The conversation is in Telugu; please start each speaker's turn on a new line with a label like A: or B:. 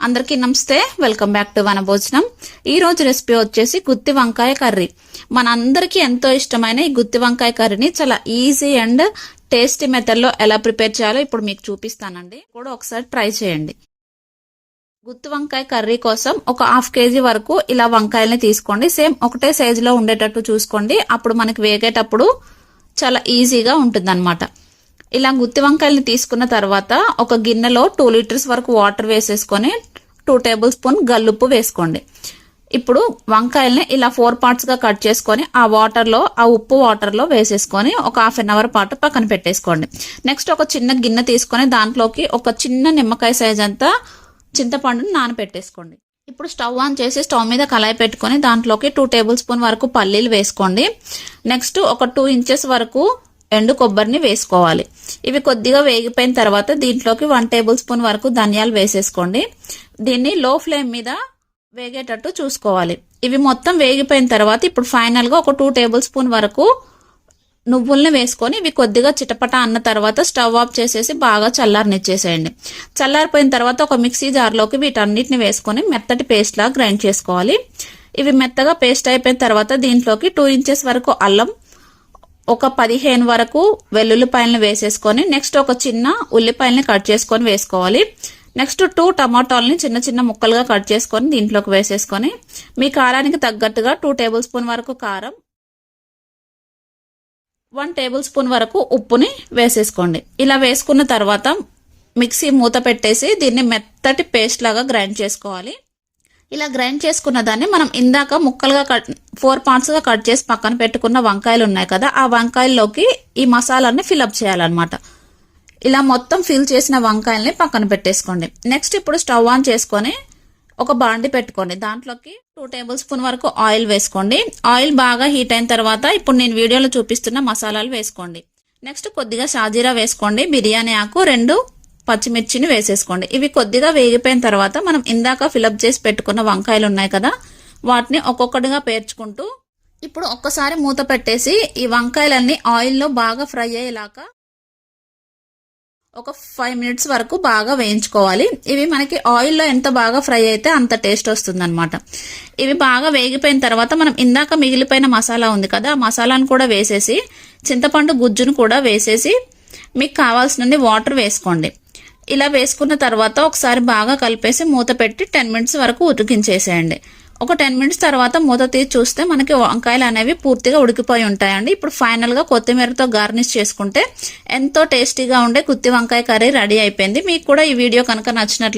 A: అందరికీ నమస్తే, వెల్కమ్ బ్యాక్ టు వనభోజనం. ఈ రోజు రెసిపీ వచ్చేసి గుత్తి వంకాయ కర్రీ. మనందరికీ ఎంతో ఇష్టమైన ఈ గుత్తి వంకాయ కర్రీని చాలా ఈజీ అండ్ టేస్టీ మెథడ్ లో ఎలా ప్రిపేర్ చేయాలో ఇప్పుడు మీకు చూపిస్తానండి. కూడా ఒకసారి ట్రై చేయండి. గుత్తి వంకాయ కర్రీ కోసం ఒక 1/2 kg వరకు ఇలా వంకాయల్ని తీసుకోండి. సేమ్ ఒకటే సైజులో ఉండేటట్టు చూసుకోండి. అప్పుడు మనకి వేగేటప్పుడు చాలా ఈజీగా ఉంటుంది. ఇలా గుత్తి వంకాయల్ని తీసుకున్న తర్వాత ఒక గిన్నెలో 2 లీటర్స్ వరకు వాటర్ వేసేసుకొని 2 టేబుల్ స్పూన్ గల్లుప్పు వేసుకోండి. ఇప్పుడు వంకాయల్ని ఇలా 4 parts గా కట్ చేసుకొని ఆ ఉప్పు వాటర్లో వేసేసుకొని ఒక 1/2 hour పాటు పక్కన పెట్టేసుకోండి. నెక్స్ట్ ఒక చిన్న గిన్నె తీసుకొని దాంట్లోకి ఒక చిన్న నిమ్మకాయ సైజ్ అంతా చింతపండుని నానబెట్టేసుకోండి. ఇప్పుడు స్టవ్ ఆన్ చేసి స్టవ్ మీద కళాయి పెట్టుకొని దాంట్లోకి 2 టేబుల్ స్పూన్ వరకు పల్లీలు వేసుకోండి. నెక్స్ట్ ఒక 2 inches వరకు ఎండు కొబ్బరిని వేసుకోవాలి. ఇవి కొద్దిగా వేగిపోయిన తర్వాత దీంట్లోకి 1 టేబుల్ స్పూన్ వరకు ధనియాలు వేసేసుకోండి. దీన్ని లో ఫ్లేమ్ మీద వేగేటట్టు చూసుకోవాలి. ఇవి మొత్తం వేగిపోయిన తర్వాత ఇప్పుడు ఫైనల్ గా ఒక 2 టేబుల్ స్పూన్ వరకు నువ్వుల్ని వేసుకొని ఇవి కొద్దిగా చిటపట అన్న తర్వాత స్టవ్ ఆఫ్ చేసేసి బాగా చల్లారనిచ్చేసేయండి. చల్లారిపోయిన తర్వాత ఒక మిక్సీ జార్లోకి వీటన్నిటిని వేసుకొని మెత్తటి పేస్ట్ లా గ్రైండ్ చేసుకోవాలి. ఇవి మెత్తగా పేస్ట్ అయిపోయిన తర్వాత దీంట్లోకి 2 inches వరకు అల్లం, ఒక 15 వరకు వెల్లుల్లిపాయలను వేసేసుకొని నెక్స్ట్ ఒక చిన్న ఉల్లిపాయల్ని కట్ చేసుకొని వేసుకోవాలి. నెక్స్ట్ 2 టమాటాలని చిన్న చిన్న ముక్కలుగా కట్ చేసుకొని దీంట్లోకి వేసేసుకొని మీ కారానికి తగ్గట్టుగా 2 టేబుల్ స్పూన్ వరకు కారం, 1 టేబుల్ స్పూన్ వరకు ఉప్పుని వేసేసుకోండి. ఇలా వేసుకున్న తర్వాత మిక్సీ మూత పెట్టేసి దీన్ని మెత్తటి పేస్ట్ లాగా గ్రైండ్ చేసుకోవాలి. ఇలా గ్రైండ్ చేసుకున్న దాన్ని మనం ఇందాక ముక్కలుగా 4 parts గా కట్ చేసి పక్కన పెట్టుకున్న వంకాయలు ఉన్నాయి కదా, ఆ వంకాయల్లోకి ఈ మసాలాన్ని ఫిల్అప్ చేయాలన్నమాట. ఇలా మొత్తం ఫిల్ చేసిన వంకాయల్ని పక్కన పెట్టేసుకోండి. నెక్స్ట్ ఇప్పుడు స్టవ్ ఆన్ చేసుకొని ఒక బాండి పెట్టుకోండి. దాంట్లోకి 2 టేబుల్ స్పూన్ వరకు ఆయిల్ వేసుకోండి. ఆయిల్ బాగా హీట్ అయిన తర్వాత ఇప్పుడు నేను వీడియోలో చూపిస్తున్న మసాలాలు వేసుకోండి. నెక్స్ట్ కొద్దిగా షాజీరా వేసుకోండి. బిర్యానీ ఆకు, 2 పచ్చిమిర్చిని వేసేసుకోండి. ఇవి కొద్దిగా వేగిపోయిన తర్వాత మనం ఇందాక ఫిలప్ చేసి పెట్టుకున్న వంకాయలు ఉన్నాయి కదా, వాటిని ఒక్కొక్కటిగా పేర్చుకుంటూ ఇప్పుడు ఒక్కసారి మూత పెట్టేసి ఈ వంకాయలన్నీ ఆయిల్లో బాగా ఫ్రై అయ్యేలాగా ఒక 5 minutes వరకు బాగా వేయించుకోవాలి. ఇవి మనకి ఆయిల్లో ఎంత బాగా ఫ్రై అయితే అంత టేస్ట్ వస్తుందన్నమాట. ఇవి బాగా వేగిపోయిన తర్వాత మనం ఇందాక మిగిలిపోయిన మసాలా ఉంది కదా, ఆ మసాలాను కూడా వేసేసి చింతపండు గుజ్జును కూడా వేసేసి మీకు కావాల్సినన్ని వాటర్ వేసుకోండి. ఇలా వేసుకున్న తర్వాత ఒకసారి బాగా కలిపేసి మూత పెట్టి 10 minutes వరకు ఉడికించేసేయండి. ఒక 10 minutes తర్వాత మూత తీసి చూస్తే మనకి వంకాయలు అనేవి పూర్తిగా ఉడికిపోయి ఉంటాయండి. ఇప్పుడు ఫైనల్ గా కొత్తిమీరతో గార్నిష్ చేసుకుంటే ఎంతో టేస్టీగా ఉండే గుత్తి వంకాయ కర్రీ రెడీ అయిపోయింది. మీకు కూడా ఈ వీడియో కనుక నచ్చినట్లయితే